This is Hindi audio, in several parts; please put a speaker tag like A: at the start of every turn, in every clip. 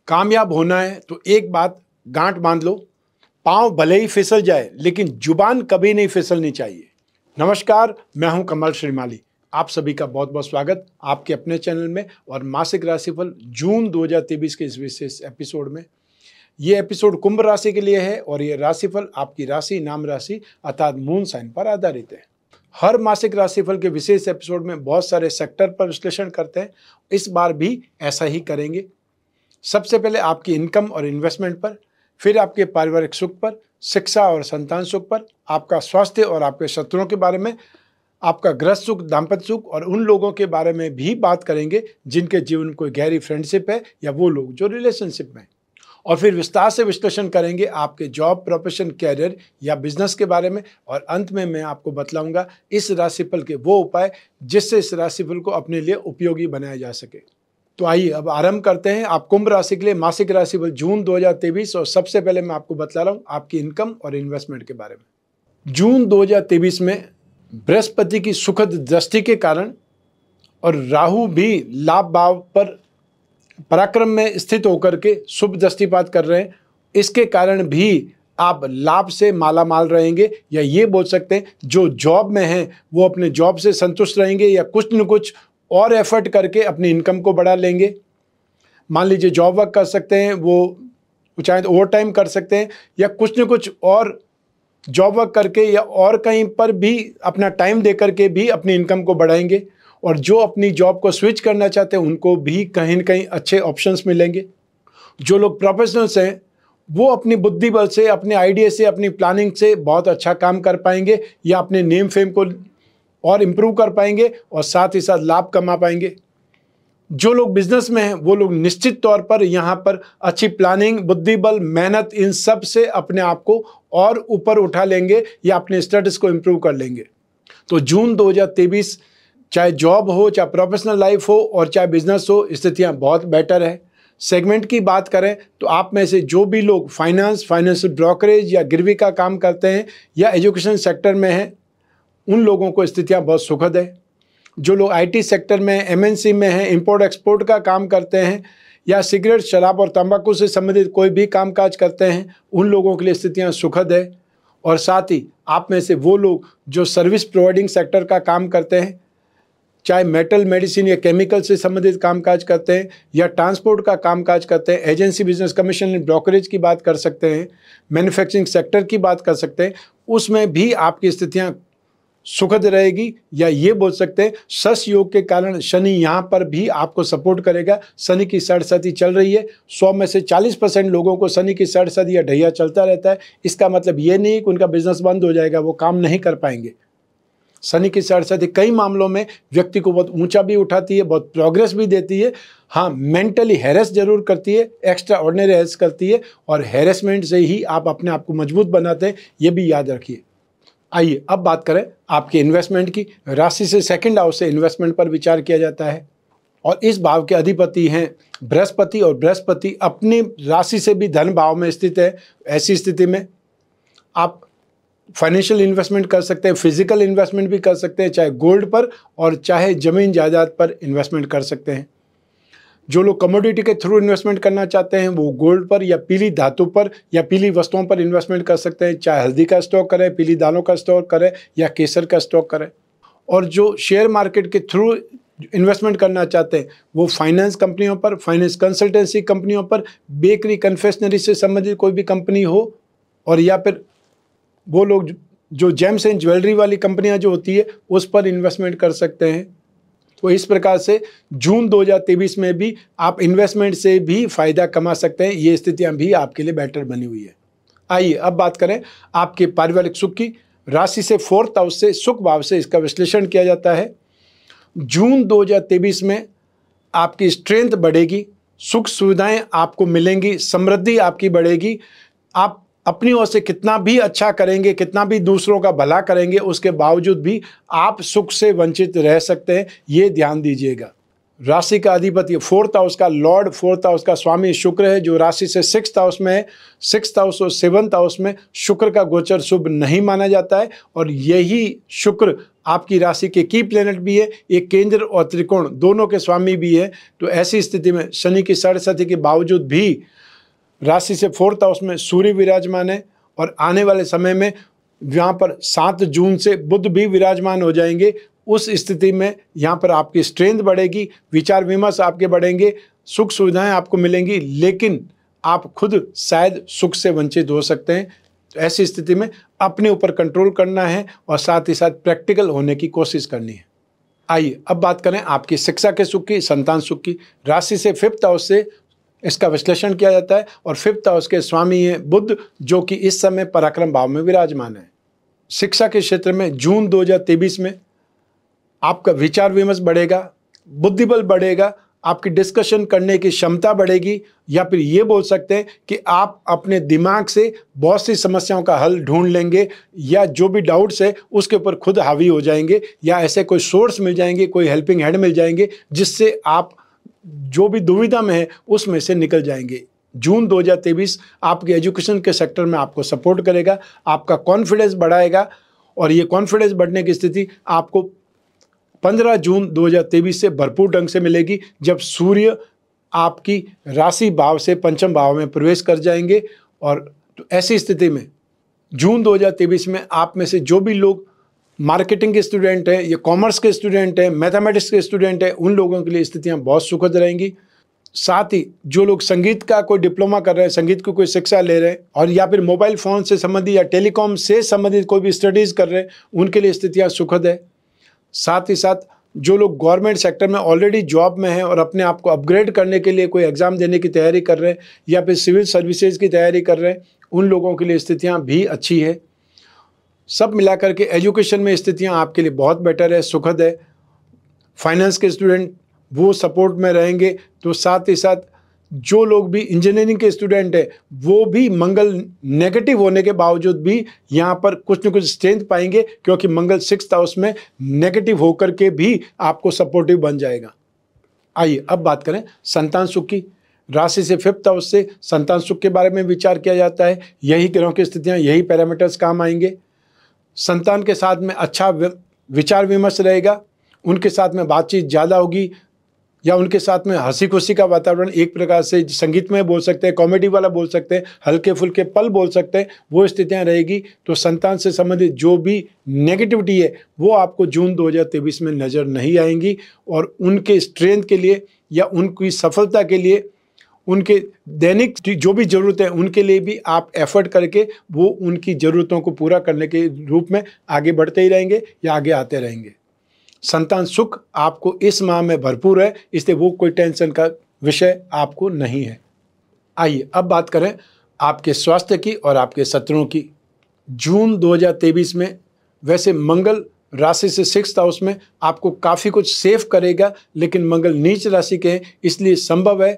A: कामयाब होना है तो एक बात गांठ बांध लो, पाँव भले ही फिसल जाए लेकिन जुबान कभी नहीं फिसलनी चाहिए। नमस्कार, मैं हूं कमल श्रीमाली। आप सभी का बहुत बहुत स्वागत आपके अपने चैनल में और मासिक राशिफल जून 2023 के इस विशेष एपिसोड में। ये एपिसोड कुंभ राशि के लिए है और ये राशिफल आपकी राशि नाम राशि अर्थात मून साइन पर आधारित है। हर मासिक राशिफल के विशेष एपिसोड में बहुत सारे सेक्टर पर विश्लेषण करते हैं, इस बार भी ऐसा ही करेंगे। सबसे पहले आपकी इनकम और इन्वेस्टमेंट पर, फिर आपके पारिवारिक सुख पर, शिक्षा और संतान सुख पर, आपका स्वास्थ्य और आपके शत्रुओं के बारे में, आपका गृहस्थ सुख, दाम्पत्य सुख और उन लोगों के बारे में भी बात करेंगे जिनके जीवन में कोई गहरी फ्रेंडशिप है या वो लोग जो रिलेशनशिप में। और फिर विस्तार से विश्लेषण करेंगे आपके जॉब, प्रोफेशन, कैरियर या बिजनेस के बारे में। और अंत में मैं आपको बतलाऊंगा इस राशिफल के वो उपाय जिससे इस राशिफल को अपने लिए उपयोगी बनाया जा सके। तो आइए अब आरंभ करते हैं आप कुंभ राशि के लिए मासिक राशिफल जून 2023। और सबसे पहले मैं आपको बतला रहा हूँ आपकी इनकम और इन्वेस्टमेंट के बारे में। जून 2023 में बृहस्पति की सुखद दृष्टि के कारण और राहु भी लाभ भाव पर पराक्रम में स्थित होकर के शुभ दृष्टिपात कर रहे हैं, इसके कारण भी आप लाभ से माला माल रहेंगे। या ये बोल सकते हैं जो जॉब में हैं वो अपने जॉब से संतुष्ट रहेंगे या कुछ न कुछ और एफर्ट करके अपनी इनकम को बढ़ा लेंगे। मान लीजिए जॉब वर्क कर सकते हैं, वो चाहे तो ओवर टाइम कर सकते हैं या कुछ न कुछ और जॉब वर्क करके या और कहीं पर भी अपना टाइम दे करके भी अपनी इनकम को बढ़ाएंगे। और जो अपनी जॉब को स्विच करना चाहते हैं उनको भी कहीं न कहीं अच्छे ऑप्शंस मिलेंगे। जो लोग प्रोफेशनल्स हैं वो अपनी बुद्धि बल से, अपने आइडिया से, अपनी प्लानिंग से बहुत अच्छा काम कर पाएंगे या अपने नेम फेम को और इम्प्रूव कर पाएंगे और साथ ही साथ लाभ कमा पाएंगे। जो लोग बिजनेस में हैं वो लोग निश्चित तौर पर यहाँ पर अच्छी प्लानिंग, बुद्धि बल, मेहनत, इन सब से अपने आप को और ऊपर उठा लेंगे या अपने स्टेटस को इम्प्रूव कर लेंगे। तो जून 2023 चाहे जॉब हो, चाहे प्रोफेशनल लाइफ हो और चाहे बिजनेस हो, स्थितियाँ बहुत बेटर है। सेगमेंट की बात करें तो आप में से जो भी लोग फाइनेंशियल ब्रोकरेज या गिरवी का काम करते हैं या एजुकेशन सेक्टर में हैं उन लोगों को स्थितियाँ बहुत सुखद है। जो लोग आईटी सेक्टर में, एमएनसी में हैं, इंपोर्ट एक्सपोर्ट का काम करते हैं या सिगरेट, शराब और तंबाकू से संबंधित कोई भी कामकाज करते हैं उन लोगों के लिए स्थितियाँ सुखद है। और साथ ही आप में से वो लोग जो सर्विस प्रोवाइडिंग सेक्टर का काम करते हैं, चाहे मेटल, मेडिसिन या केमिकल से संबंधित कामकाज करते हैं या ट्रांसपोर्ट का कामकाज करते हैं, agency business, commission and brokerage की बात कर सकते हैं, मैन्युफैक्चरिंग सेक्टर की बात कर सकते हैं, उसमें भी आपकी स्थितियाँ सुखद रहेगी। या ये बोल सकते हैं सस योग के कारण शनि यहाँ पर भी आपको सपोर्ट करेगा। शनि की सड़सती चल रही है, 100 में से 40% लोगों को शनि की सड़सती या ढैया चलता रहता है। इसका मतलब ये नहीं कि उनका बिजनेस बंद हो जाएगा, वो काम नहीं कर पाएंगे। शनि की सड़सती कई मामलों में व्यक्ति को बहुत ऊंचा भी उठाती है, बहुत प्रोग्रेस भी देती है। हाँ, मेंटली हैरेस जरूर करती है, एक्स्ट्रा ऑर्डिनरी हैरेस करती है और हैरेसमेंट से ही आप अपने आप को मजबूत बनाते हैं, ये भी याद रखिए। आइए अब बात करें आपके इन्वेस्टमेंट की। राशि से सेकंड हाउस से इन्वेस्टमेंट पर विचार किया जाता है और इस भाव के अधिपति हैं बृहस्पति और बृहस्पति अपनी राशि से भी धन भाव में स्थित है। ऐसी स्थिति में आप फाइनेंशियल इन्वेस्टमेंट कर सकते हैं, फिजिकल इन्वेस्टमेंट भी कर सकते हैं, चाहे गोल्ड पर और चाहे जमीन जायदाद पर इन्वेस्टमेंट कर सकते हैं। जो लोग कमोडिटी के थ्रू इन्वेस्टमेंट करना चाहते हैं वो गोल्ड पर या पीली धातु पर या पीली वस्तुओं पर इन्वेस्टमेंट कर सकते हैं, चाहे हल्दी का स्टॉक करें, पीली दालों का स्टॉक करें या केसर का स्टॉक करें। और जो शेयर मार्केट के थ्रू इन्वेस्टमेंट करना चाहते हैं वो फाइनेंस कंपनियों पर, फाइनेंस कंसल्टेंसी कंपनियों पर, बेकरी, कन्फेक्शनरी से संबंधित कोई भी कंपनी हो और या फिर वो लोग जो जेम्स एंड ज्वेलरी वाली कंपनियां जो होती है उस पर इन्वेस्टमेंट कर सकते हैं। तो इस प्रकार से जून 2023 में भी आप इन्वेस्टमेंट से भी फायदा कमा सकते हैं। ये स्थितियां भी आपके लिए बेटर बनी हुई है। आइए अब बात करें आपके पारिवारिक सुख की। राशि से 4th हाउस से सुख भाव से इसका विश्लेषण किया जाता है। जून 2023 में आपकी स्ट्रेंथ बढ़ेगी, सुख सुविधाएं आपको मिलेंगी, समृद्धि आपकी बढ़ेगी। आप अपनी ओर से कितना भी अच्छा करेंगे, कितना भी दूसरों का भला करेंगे, उसके बावजूद भी आप सुख से वंचित रह सकते हैं, ये ध्यान दीजिएगा। राशि का अधिपति 4th हाउस का लॉर्ड, 4th हाउस का स्वामी शुक्र है, जो राशि से 6th हाउस में है। 6th हाउस और 7th हाउस में शुक्र का गोचर शुभ नहीं माना जाता है, और यही शुक्र आपकी राशि के की प्लेनेट भी है, एक केंद्र और त्रिकोण दोनों के स्वामी भी है। तो ऐसी स्थिति में शनि की सरस्वती के बावजूद भी राशि से 4th हाउस में सूर्य विराजमान है, और आने वाले समय में यहाँ पर 7 जून से बुध भी विराजमान हो जाएंगे। उस स्थिति में यहाँ पर आपकी स्ट्रेंथ बढ़ेगी, विचार विमर्श आपके बढ़ेंगे, सुख सुविधाएं आपको मिलेंगी, लेकिन आप खुद शायद सुख से वंचित हो सकते हैं। तो ऐसी स्थिति में अपने ऊपर कंट्रोल करना है और साथ ही साथ प्रैक्टिकल होने की कोशिश करनी है। आइए अब बात करें आपकी शिक्षा के सुख की, संतान सुख की। राशि से 5th हाउस से इसका विश्लेषण किया जाता है, और 5th हाउस के स्वामी है बुध, जो कि इस समय पराक्रम भाव में विराजमान है। शिक्षा के क्षेत्र में जून 2023 में आपका विचार विमर्श बढ़ेगा, बुद्धिबल बढ़ेगा, आपकी डिस्कशन करने की क्षमता बढ़ेगी, या फिर ये बोल सकते हैं कि आप अपने दिमाग से बहुत सी समस्याओं का हल ढूंढ लेंगे, या जो भी डाउट्स है उसके ऊपर खुद हावी हो जाएंगे, या ऐसे कोई सोर्स मिल जाएंगे, कोई हेल्पिंग हैंड मिल जाएंगे, जिससे आप जो भी दुविधा में है उसमें से निकल जाएंगे। जून 2023 आपके एजुकेशन के सेक्टर में आपको सपोर्ट करेगा, आपका कॉन्फिडेंस बढ़ाएगा, और ये कॉन्फिडेंस बढ़ने की स्थिति आपको 15 जून 2023 से भरपूर ढंग से मिलेगी, जब सूर्य आपकी राशि भाव से पंचम भाव में प्रवेश कर जाएंगे। और तो ऐसी स्थिति में जून 2023 में आप में से जो भी लोग मार्केटिंग के स्टूडेंट हैं, या कॉमर्स के स्टूडेंट हैं, मैथमेटिक्स के स्टूडेंट हैं, उन लोगों के लिए स्थितियां बहुत सुखद रहेंगी। साथ ही जो लोग संगीत का कोई डिप्लोमा कर रहे हैं, संगीत की कोई शिक्षा ले रहे हैं, और या फिर मोबाइल फ़ोन से संबंधित या टेलीकॉम से संबंधित कोई भी स्टडीज़ कर रहे हैं, उनके लिए स्थितियाँ सुखद है। साथ ही साथ जो लोग गवर्नमेंट सेक्टर में ऑलरेडी जॉब में हैं और अपने आप को अपग्रेड करने के लिए कोई एग्ज़ाम देने की तैयारी कर रहे हैं, या फिर सिविल सर्विसेज की तैयारी कर रहे हैं, उन लोगों के लिए स्थितियाँ भी अच्छी है। सब मिलाकर के एजुकेशन में स्थितियाँ आपके लिए बहुत बेटर है, सुखद है। फाइनेंस के स्टूडेंट वो सपोर्ट में रहेंगे। तो साथ ही साथ जो लोग भी इंजीनियरिंग के स्टूडेंट हैं, वो भी मंगल नेगेटिव होने के बावजूद भी यहाँ पर कुछ न कुछ स्ट्रेंथ पाएंगे, क्योंकि मंगल 6th हाउस में नेगेटिव होकर के भी आपको सपोर्टिव बन जाएगा। आइए अब बात करें संतान सुख की। राशि से 5th हाउस से संतान सुख के बारे में विचार किया जाता है। यही ग्रहों की स्थितियाँ, यही पैरामीटर्स काम आएंगे। संतान के साथ में अच्छा विचार विमर्श रहेगा, उनके साथ में बातचीत ज़्यादा होगी, या उनके साथ में हंसी खुशी का वातावरण, एक प्रकार से संगीतमय बोल सकते हैं, कॉमेडी वाला बोल सकते हैं, हल्के फुल्के पल बोल सकते हैं, वो स्थितियां रहेगी। तो संतान से संबंधित जो भी नेगेटिविटी है वो आपको जून 2023 में नज़र नहीं आएंगी, और उनके स्ट्रेंथ के लिए या उनकी सफलता के लिए, उनके दैनिक जो भी ज़रूरत है उनके लिए भी आप एफर्ट करके वो उनकी ज़रूरतों को पूरा करने के रूप में आगे बढ़ते ही रहेंगे या आगे आते रहेंगे। संतान सुख आपको इस माह में भरपूर है, इसलिए वो कोई टेंशन का विषय आपको नहीं है। आइए अब बात करें आपके स्वास्थ्य की और आपके शत्रुओं की। जून 2023 में वैसे मंगल राशि से 6th हाउस में आपको काफ़ी कुछ सेफ करेगा, लेकिन मंगल नीच राशि के हैं, इसलिए संभव है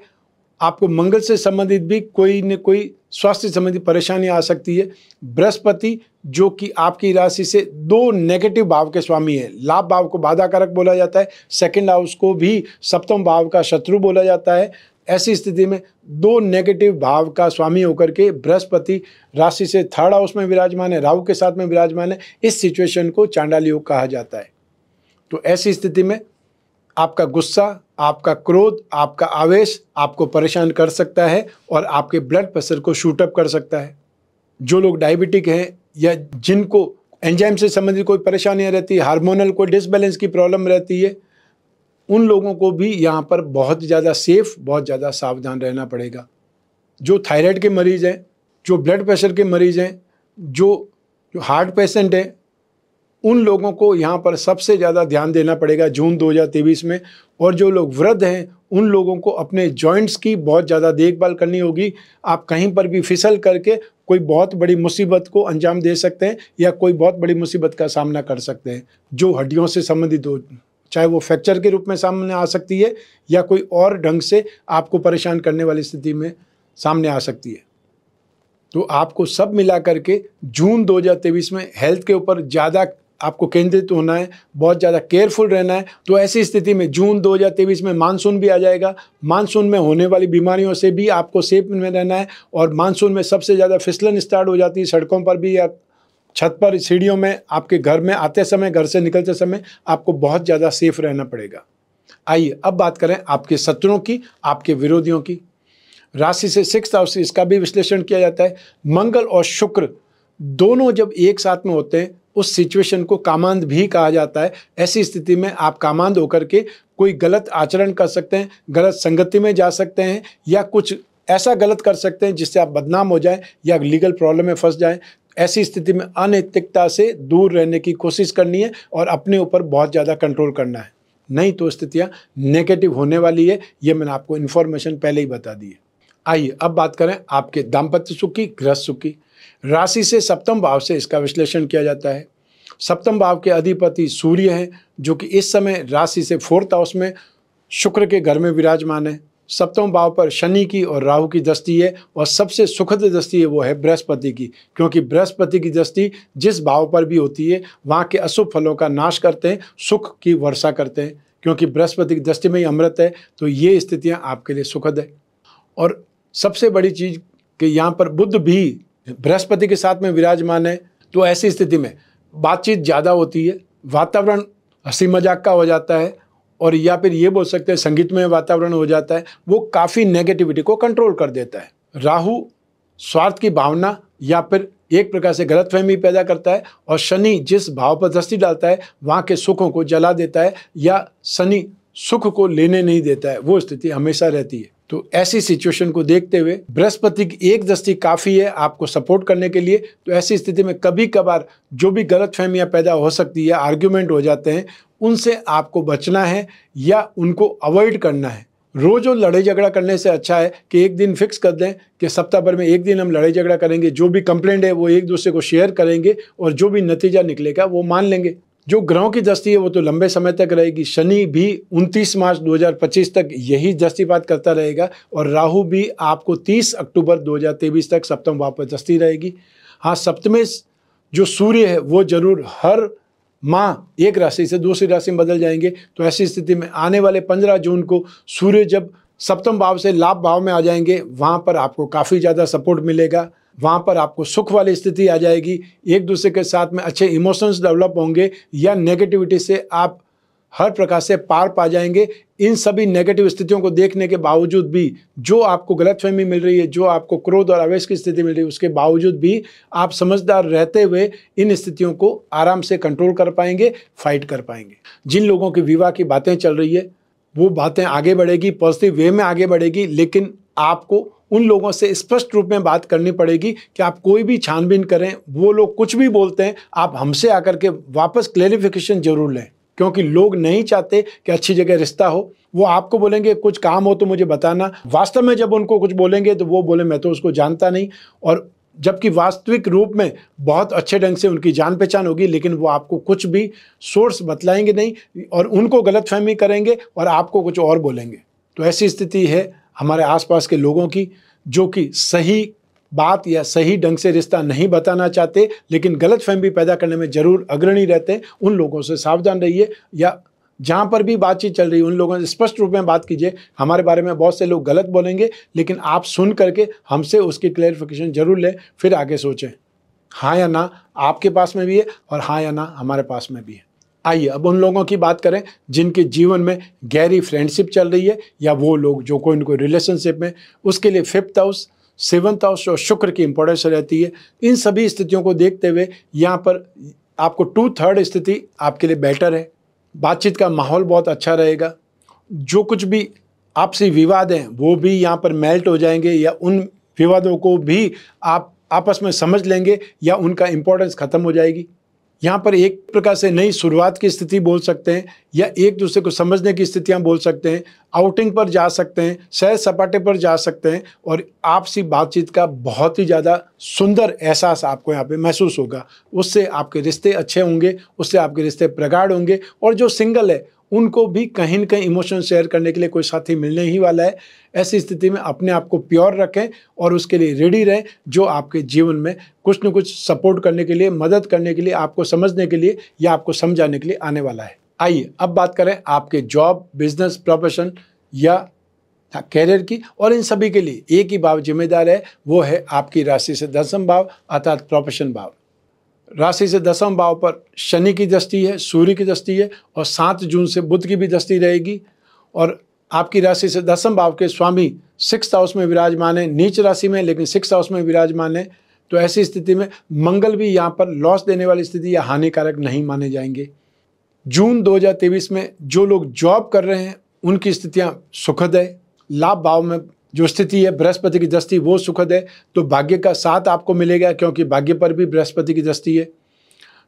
A: आपको मंगल से संबंधित भी कोई न कोई स्वास्थ्य संबंधी परेशानी आ सकती है। बृहस्पति जो कि आपकी राशि से 2 नेगेटिव भाव के स्वामी है, लाभ भाव को बाधा कारक बोला जाता है, 2nd हाउस को भी सप्तम भाव का शत्रु बोला जाता है। ऐसी स्थिति में 2 नेगेटिव भाव का स्वामी होकर के बृहस्पति राशि से 3rd हाउस में विराजमान है, राहु के साथ में विराजमान है। इस सिचुएशन को चांडाल योग कहा जाता है। तो ऐसी स्थिति में आपका गुस्सा, आपका क्रोध, आपका आवेश आपको परेशान कर सकता है और आपके ब्लड प्रेशर को शूट अप कर सकता है। जो लोग डायबिटिक हैं या जिनको एंजाइम से संबंधित कोई परेशानियां रहती है, हार्मोनल कोई डिसबैलेंस की प्रॉब्लम रहती है, उन लोगों को भी यहाँ पर बहुत ज़्यादा सेफ, बहुत ज़्यादा सावधान रहना पड़ेगा। जो थायराइड के मरीज़ हैं, जो ब्लड प्रेशर के मरीज़ हैं, जो हार्ट पेशेंट हैं, उन लोगों को यहाँ पर सबसे ज़्यादा ध्यान देना पड़ेगा जून 2023 में। और जो लोग वृद्ध हैं, उन लोगों को अपने जॉइंट्स की बहुत ज़्यादा देखभाल करनी होगी। आप कहीं पर भी फिसल करके कोई बहुत बड़ी मुसीबत को अंजाम दे सकते हैं या कोई बहुत बड़ी मुसीबत का सामना कर सकते हैं जो हड्डियों से संबंधित हो, चाहे वो फ्रैक्चर के रूप में सामने आ सकती है या कोई और ढंग से आपको परेशान करने वाली स्थिति में सामने आ सकती है। तो आपको सब मिला करके जून 2023 में हेल्थ के ऊपर ज़्यादा आपको केंद्रित होना है, बहुत ज़्यादा केयरफुल रहना है। तो ऐसी स्थिति में जून 2023 में मानसून भी आ जाएगा। मानसून में होने वाली बीमारियों से भी आपको सेफ में रहना है। और मानसून में सबसे ज़्यादा फिसलन स्टार्ट हो जाती है सड़कों पर भी या छत पर, सीढ़ियों में, आपके घर में आते समय, घर से निकलते समय आपको बहुत ज़्यादा सेफ रहना पड़ेगा। आइए अब बात करें आपके शत्रुओं की, आपके विरोधियों की। राशि से 6th हाउस से इसका भी विश्लेषण किया जाता है। मंगल और शुक्र दोनों जब एक साथ में होते हैं उस सिचुएशन को कामांध भी कहा जाता है। ऐसी स्थिति में आप कामांध होकर के कोई गलत आचरण कर सकते हैं, गलत संगति में जा सकते हैं, या कुछ ऐसा गलत कर सकते हैं जिससे आप बदनाम हो जाएं या लीगल प्रॉब्लम में फंस जाएं। ऐसी स्थिति में अनैतिकता से दूर रहने की कोशिश करनी है और अपने ऊपर बहुत ज़्यादा कंट्रोल करना है, नहीं तो स्थितियाँ नेगेटिव होने वाली है। ये मैंने आपको इन्फॉर्मेशन पहले ही बता दी है। आइए अब बात करें आपके दाम्पत्य सुख की, गृहस्थ सुख की। राशि से 7वें भाव से इसका विश्लेषण किया जाता है। 7वें भाव के अधिपति सूर्य हैं, जो कि इस समय राशि से 4th हाउस में शुक्र के घर में विराजमान है। 7वें भाव पर शनि की और राहु की दृष्टि है, और सबसे सुखद दृष्टि है वो है बृहस्पति की, क्योंकि बृहस्पति की दृष्टि जिस भाव पर भी होती है वहाँ के अशुभ फलों का नाश करते हैं, सुख की वर्षा करते हैं। क्योंकि बृहस्पति की दृष्टि में ही अमृत है, तो ये स्थितियाँ आपके लिए सुखद है। और सबसे बड़ी चीज़ कि यहाँ पर बुध भी बृहस्पति के साथ में विराजमान है, तो ऐसी स्थिति में बातचीत ज़्यादा होती है, वातावरण हंसी मजाक का हो जाता है, और या फिर ये बोल सकते हैं संगीतमय वातावरण हो जाता है। वो काफ़ी नेगेटिविटी को कंट्रोल कर देता है। राहु स्वार्थ की भावना या फिर एक प्रकार से गलतफहमी पैदा करता है, और शनि जिस भाव पर दृष्टि डालता है वहाँ के सुखों को जला देता है, या शनि सुख को लेने नहीं देता है, वो स्थिति हमेशा रहती है। तो ऐसी सिचुएशन को देखते हुए बृहस्पति की एक दृष्टि काफ़ी है आपको सपोर्ट करने के लिए। तो ऐसी स्थिति में कभी कभार जो भी गलतफहमियां पैदा हो सकती है, आर्ग्यूमेंट हो जाते हैं, उनसे आपको बचना है या उनको अवॉइड करना है। रोज लड़ाई झगड़ा करने से अच्छा है कि एक दिन फिक्स कर दें कि सप्ताह भर में एक दिन हम लड़ाई झगड़ा करेंगे, जो भी कंप्लेंट है वो एक दूसरे को शेयर करेंगे, और जो भी नतीजा निकलेगा वो मान लेंगे। जो ग्रहों की दृष्टि है वो तो लंबे समय तक रहेगी। शनि भी 29 मार्च 2025 तक यही दृष्टिपात करता रहेगा, और राहु भी आपको 30 अक्टूबर 2023 तक सप्तम भाव पर दृष्टि रहेगी। हाँ, सप्तमें जो सूर्य है वो जरूर हर माह एक राशि से दूसरी राशि में बदल जाएंगे। तो ऐसी स्थिति में आने वाले 15 जून को सूर्य जब सप्तम भाव से लाभ भाव में आ जाएंगे, वहाँ पर आपको काफ़ी ज़्यादा सपोर्ट मिलेगा। वहाँ पर आपको सुख वाली स्थिति आ जाएगी, एक दूसरे के साथ में अच्छे इमोशंस डेवलप होंगे, या नेगेटिविटी से आप हर प्रकार से पार पा जाएंगे। इन सभी नेगेटिव स्थितियों को देखने के बावजूद भी जो आपको गलतफहमी मिल रही है, जो आपको क्रोध और आवेश की स्थिति मिल रही है, उसके बावजूद भी आप समझदार रहते हुए इन स्थितियों को आराम से कंट्रोल कर पाएंगे, फाइट कर पाएंगे। जिन लोगों की विवाह की बातें चल रही है वो बातें आगे बढ़ेगी, पॉजिटिव वे में आगे बढ़ेगी, लेकिन आपको उन लोगों से स्पष्ट रूप में बात करनी पड़ेगी कि आप कोई भी छानबीन करें, वो लोग कुछ भी बोलते हैं, आप हमसे आकर के वापस क्लैरिफिकेशन जरूर लें, क्योंकि लोग नहीं चाहते कि अच्छी जगह रिश्ता हो। वो आपको बोलेंगे कुछ काम हो तो मुझे बताना, वास्तव में जब उनको कुछ बोलेंगे तो वो बोले मैं तो उसको जानता नहीं, और जबकि वास्तविक रूप में बहुत अच्छे ढंग से उनकी जान पहचान होगी, लेकिन वो आपको कुछ भी सोर्स बतलाएंगे नहीं और उनको गलतफहमी करेंगे और आपको कुछ और बोलेंगे। तो ऐसी स्थिति है हमारे आसपास के लोगों की, जो कि सही बात या सही ढंग से रिश्ता नहीं बताना चाहते, लेकिन गलतफहमी पैदा करने में जरूर अग्रणी रहते हैं। उन लोगों से सावधान रहिए, या जहाँ पर भी बातचीत चल रही है उन लोगों से स्पष्ट रूप में बात कीजिए। हमारे बारे में बहुत से लोग गलत बोलेंगे, लेकिन आप सुन करके हमसे उसकी क्लैरिफिकेशन जरूर लें, फिर आगे सोचें। हाँ या ना आपके पास में भी है और हाँ या ना हमारे पास में भी है। आइए अब उन लोगों की बात करें जिनके जीवन में गहरी फ्रेंडशिप चल रही है, या वो लोग जो कोई न कोई रिलेशनशिप में, उसके लिए 5th हाउस, 7th हाउस और शुक्र की इंपॉर्टेंस रहती है। इन सभी स्थितियों को देखते हुए यहाँ पर आपको 2/3 स्थिति आपके लिए बेटर है। बातचीत का माहौल बहुत अच्छा रहेगा। जो कुछ भी आपसी विवाद हैं वो भी यहाँ पर मेल्ट हो जाएंगे, या उन विवादों को भी आप आपस में समझ लेंगे, या उनका इम्पोर्टेंस खत्म हो जाएगी। यहाँ पर एक प्रकार से नई शुरुआत की स्थिति बोल सकते हैं, या एक दूसरे को समझने की स्थितियाँ बोल सकते हैं। आउटिंग पर जा सकते हैं, सैर सपाटे पर जा सकते हैं, और आपसी बातचीत का बहुत ही ज़्यादा सुंदर एहसास आपको यहाँ पे महसूस होगा। उससे आपके रिश्ते अच्छे होंगे, उससे आपके रिश्ते प्रगाढ़ होंगे, और जो सिंगल है उनको भी कहीं न कहीं इमोशन शेयर करने के लिए कोई साथी मिलने ही वाला है। ऐसी स्थिति में अपने आप को प्योर रखें और उसके लिए रेडी रहें, जो आपके जीवन में कुछ न कुछ सपोर्ट करने के लिए, मदद करने के लिए, आपको समझने के लिए या आपको समझाने के लिए आने वाला है। आइए अब बात करें आपके जॉब, बिजनेस, प्रोफेशन या कैरियर की। और इन सभी के लिए एक ही भाव जिम्मेदार है, वो है आपकी राशि से 10वें भाव अर्थात प्रोफेशन भाव। राशि से 10वें भाव पर शनि की दृष्टि है, सूर्य की दृष्टि है और 7 जून से बुध की भी दृष्टि रहेगी। और आपकी राशि से 10वें भाव के स्वामी 6th हाउस में विराजमान है, नीच राशि में, लेकिन 6th हाउस में विराजमान है। तो ऐसी स्थिति में मंगल भी यहाँ पर लॉस देने वाली स्थिति या हानिकारक नहीं माने जाएंगे। जून 2023 में जो लोग जॉब कर रहे हैं उनकी स्थितियाँ सुखद है। लाभ भाव में जो स्थिति है, बृहस्पति की दृष्टि, वो सुखद है। तो भाग्य का साथ आपको मिलेगा, क्योंकि भाग्य पर भी बृहस्पति की दृष्टि है।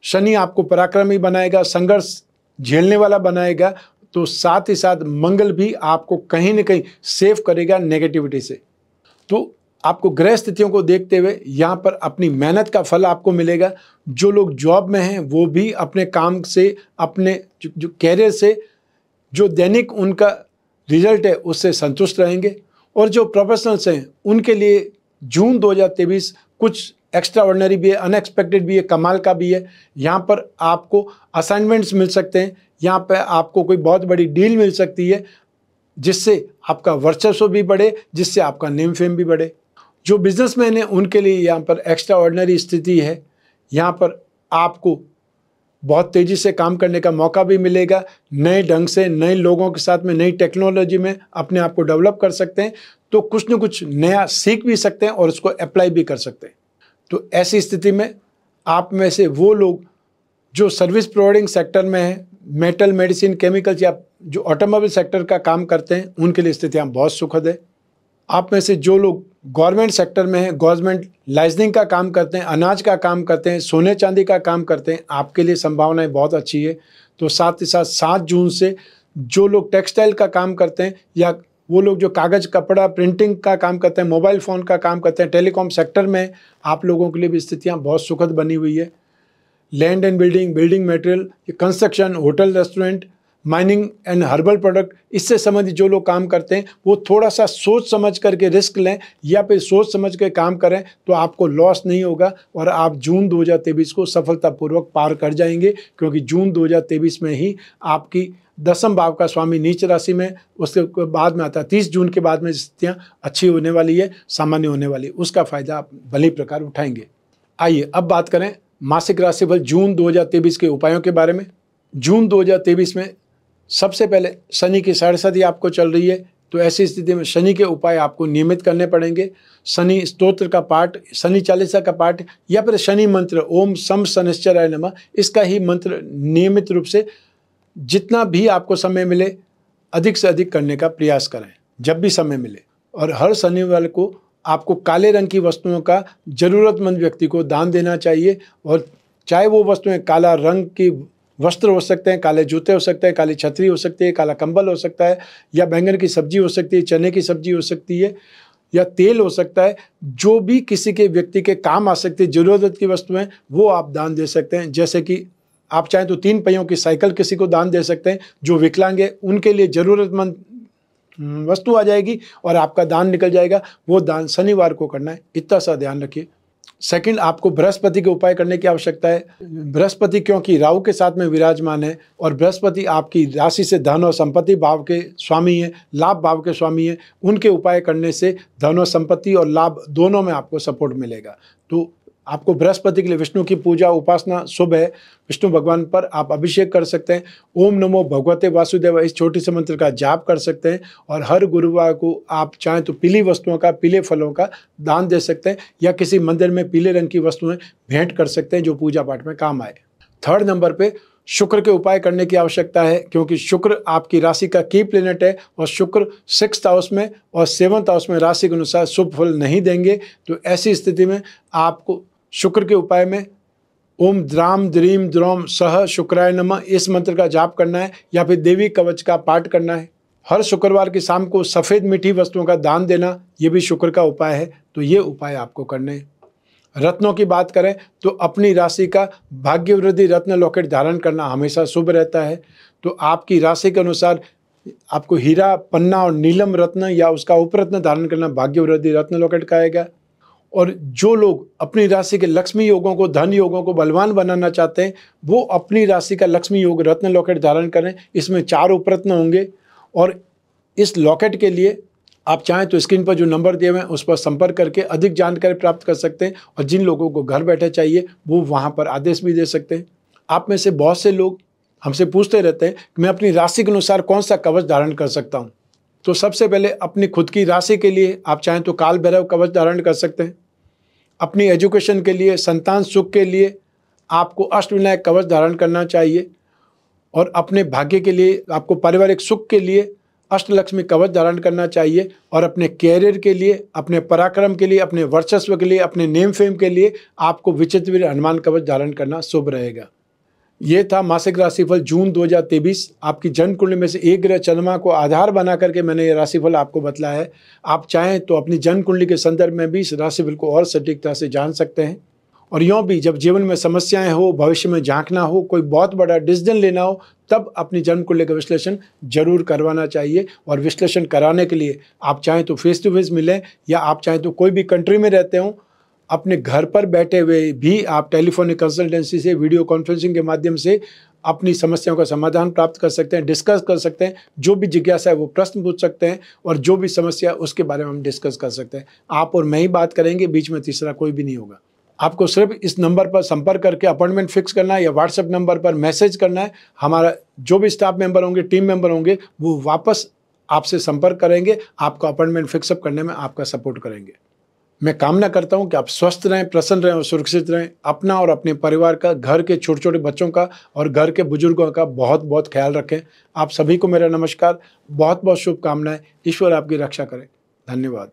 A: शनि आपको पराक्रमी बनाएगा, संघर्ष झेलने वाला बनाएगा। तो साथ ही साथ मंगल भी आपको कहीं न कहीं सेव करेगा नेगेटिविटी से। तो आपको ग्रह स्थितियों को देखते हुए यहाँ पर अपनी मेहनत का फल आपको मिलेगा। जो लोग जॉब में हैं वो भी अपने काम से, अपने जो कैरियर से, जो दैनिक उनका रिजल्ट है उससे संतुष्ट रहेंगे। और जो प्रोफेशनल्स हैं उनके लिए जून 2023 कुछ एक्स्ट्रा ऑर्डिनरी भी है, अनएक्सपेक्टेड भी है, कमाल का भी है। यहाँ पर आपको असाइनमेंट्स मिल सकते हैं, यहाँ पर आपको कोई बहुत बड़ी डील मिल सकती है, जिससे आपका वर्चस्व भी बढ़े, जिससे आपका नेम फेम भी बढ़े। जो बिजनेसमैन हैं उनके लिए यहाँ पर एक्स्ट्रा ऑर्डिनरी स्थिति है। यहाँ पर आपको बहुत तेज़ी से काम करने का मौका भी मिलेगा। नए ढंग से, नए लोगों के साथ में, नई टेक्नोलॉजी में अपने आप को डेवलप कर सकते हैं। तो कुछ न कुछ नया सीख भी सकते हैं और उसको अप्लाई भी कर सकते हैं। तो ऐसी स्थिति में आप में से वो लोग जो सर्विस प्रोवाइडिंग सेक्टर में हैं, मेटल, मेडिसिन, केमिकल्स या जो ऑटोमोबाइल सेक्टर का काम करते हैं, उनके लिए स्थितियाँ बहुत सुखद है। आप में से जो लोग गवर्नमेंट सेक्टर में हैं, गवर्नमेंट लाइसेंसिंग का काम करते हैं, अनाज का काम करते हैं, सोने चांदी का काम करते हैं, आपके लिए संभावनाएं बहुत अच्छी है। तो साथ ही साथ 7 जून से जो लोग टेक्सटाइल का काम करते हैं या वो लोग जो कागज़, कपड़ा, प्रिंटिंग का काम करते हैं, मोबाइल फ़ोन का काम करते हैं, टेलीकॉम सेक्टर में, आप लोगों के लिए भी स्थितियाँ बहुत सुखद बनी हुई है। Land and building, building material, construction, hotel, restaurant, mining and herbal product, इससे संबंधित जो लोग काम करते हैं वो थोड़ा सा सोच समझ करके रिस्क लें या फिर सोच समझ के काम करें, तो आपको लॉस नहीं होगा और आप जून 2023 को सफलतापूर्वक पार कर जाएंगे। क्योंकि जून 2023 में ही आपकी 10वें भाव का स्वामी नीच राशि में, उसके बाद में आता है 30 जून के बाद में स्थितियाँ अच्छी होने वाली है, सामान्य होने वाली, उसका फ़ायदा आप भली प्रकार उठाएंगे। आइए अब बात करें मासिक राशिफल जून 2023 के उपायों के बारे में। जून 2023 में सबसे पहले शनि की 7.5 आपको चल रही है। तो ऐसी स्थिति में शनि के उपाय आपको नियमित करने पड़ेंगे। शनि स्तोत्र का पाठ, शनि चालीसा का पाठ या फिर शनि मंत्र ओम सम शनिश्चराय नमः, इसका ही मंत्र नियमित रूप से जितना भी आपको समय मिले अधिक से अधिक करने का प्रयास करें, जब भी समय मिले। और हर शनिवार को आपको काले रंग की वस्तुओं का ज़रूरतमंद व्यक्ति को दान देना चाहिए। और चाहे वो वस्तुएं काला रंग की वस्त्र हो सकते हैं, काले जूते हो सकते हैं, काली छतरी हो सकती है, काला कंबल हो सकता है, या बैंगन की सब्जी हो सकती है, चने की सब्जी हो सकती है, या तेल हो सकता है। जो भी किसी के व्यक्ति के काम आ सकती है, ज़रूरत की वस्तुएं, वो आप दान दे सकते हैं। जैसे कि आप चाहें तो 3 पहियों की साइकिल किसी को दान दे सकते हैं। जो विकलांग है उनके लिए ज़रूरतमंद वस्तु आ जाएगी और आपका दान निकल जाएगा। वो दान शनिवार को करना है, इतना सा ध्यान रखिए। सेकंड, आपको बृहस्पति के उपाय करने की आवश्यकता है। बृहस्पति क्योंकि राहु के साथ में विराजमान है और बृहस्पति आपकी राशि से धन और संपत्ति भाव के स्वामी है, लाभ भाव के स्वामी है, उनके उपाय करने से धन और संपत्ति और लाभ दोनों में आपको सपोर्ट मिलेगा। तो आपको बृहस्पति के लिए विष्णु की पूजा उपासना शुभ है। विष्णु भगवान पर आप अभिषेक कर सकते हैं। ओम नमो भगवते वासुदेव, इस छोटी से मंत्र का जाप कर सकते हैं। और हर गुरुवार को आप चाहें तो पीली वस्तुओं का, पीले फलों का दान दे सकते हैं या किसी मंदिर में पीले रंग की वस्तुएं भेंट कर सकते हैं जो पूजा पाठ में काम आए। थर्ड नंबर पे शुक्र के उपाय करने की आवश्यकता है, क्योंकि शुक्र आपकी राशि का की प्लेनेट है और शुक्र 6th हाउस में और 7th हाउस में राशि के अनुसार शुभ फल नहीं देंगे। तो ऐसी स्थिति में आपको शुक्र के उपाय में ओम द्राम द्रीम द्रोम सह शुक्राय नमः, इस मंत्र का जाप करना है या फिर देवी कवच का पाठ करना है। हर शुक्रवार की शाम को सफ़ेद मीठी वस्तुओं का दान देना, ये भी शुक्र का उपाय है। तो ये उपाय आपको करने हैं। रत्नों की बात करें तो अपनी राशि का भाग्यवृद्धि रत्न लॉकेट धारण करना हमेशा शुभ रहता है। तो आपकी राशि के अनुसार आपको हीरा, पन्ना और नीलम रत्न या उसका उपरत्न धारण करना भाग्यवृद्धि रत्न लॉकेट कहेगा। और जो लोग अपनी राशि के लक्ष्मी योगों को, धन योगों को बलवान बनाना चाहते हैं, वो अपनी राशि का लक्ष्मी योग रत्न लॉकेट धारण करें। इसमें 4 उपरत्न होंगे और इस लॉकेट के लिए आप चाहें तो स्क्रीन पर जो नंबर दिए हुए हैं उस पर संपर्क करके अधिक जानकारी प्राप्त कर सकते हैं। और जिन लोगों को घर बैठे चाहिए वो वहाँ पर आदेश भी दे सकते हैं। आप में से बहुत से लोग हमसे पूछते रहते हैं कि मैं अपनी राशि के अनुसार कौन सा कवच धारण कर सकता हूँ। तो सबसे पहले अपनी खुद की राशि के लिए आप चाहें तो काल भैरव कवच धारण कर सकते हैं। अपनी एजुकेशन के लिए, संतान सुख के लिए आपको अष्टविनायक कवच धारण करना चाहिए। और अपने भाग्य के लिए, आपको पारिवारिक सुख के लिए अष्टलक्ष्मी कवच धारण करना चाहिए। और अपने कैरियर के लिए, अपने पराक्रम के लिए, अपने वर्चस्व के लिए, अपने नेम फेम के लिए आपको विचित्रवीर हनुमान कवच धारण करना शुभ रहेगा। ये था मासिक राशिफल जून 2023। आपकी जन्म कुंडली में से एक ग्रह चंद्रमा को आधार बना करके मैंने ये राशिफल आपको बतलाया है। आप चाहें तो अपनी जन्म कुंडली के संदर्भ में भी इस राशिफल को और सटीकता से जान सकते हैं। और यूँ भी जब जीवन में समस्याएं हो, भविष्य में झांकना हो, कोई बहुत बड़ा डिसीजन लेना हो, तब अपनी जन्म कुंडली का विश्लेषण जरूर करवाना चाहिए। और विश्लेषण कराने के लिए आप चाहें तो फेस टू फेस मिलें, या आप चाहें तो कोई भी कंट्री में रहते हो, अपने घर पर बैठे हुए भी आप टेलीफोनिक कंसल्टेंसी से, वीडियो कॉन्फ्रेंसिंग के माध्यम से अपनी समस्याओं का समाधान प्राप्त कर सकते हैं, डिस्कस कर सकते हैं। जो भी जिज्ञासा है वो प्रश्न पूछ सकते हैं और जो भी समस्या उसके बारे में हम डिस्कस कर सकते हैं। आप और मैं ही बात करेंगे, बीच में तीसरा कोई भी नहीं होगा। आपको सिर्फ इस नंबर पर संपर्क करके अपॉइंटमेंट फिक्स करना है या व्हाट्सएप नंबर पर मैसेज करना है। हमारा जो भी स्टाफ मेंबर होंगे, टीम मेंबर होंगे, वो वापस आपसे संपर्क करेंगे, आपका अपॉइंटमेंट फिक्सअप करने में आपका सपोर्ट करेंगे। मैं कामना करता हूं कि आप स्वस्थ रहें, प्रसन्न रहें और सुरक्षित रहें। अपना और अपने परिवार का, घर के छोटे छोटे बच्चों का और घर के बुजुर्गों का बहुत बहुत ख्याल रखें। आप सभी को मेरा नमस्कार, बहुत बहुत शुभकामनाएं। ईश्वर आपकी रक्षा करें। धन्यवाद।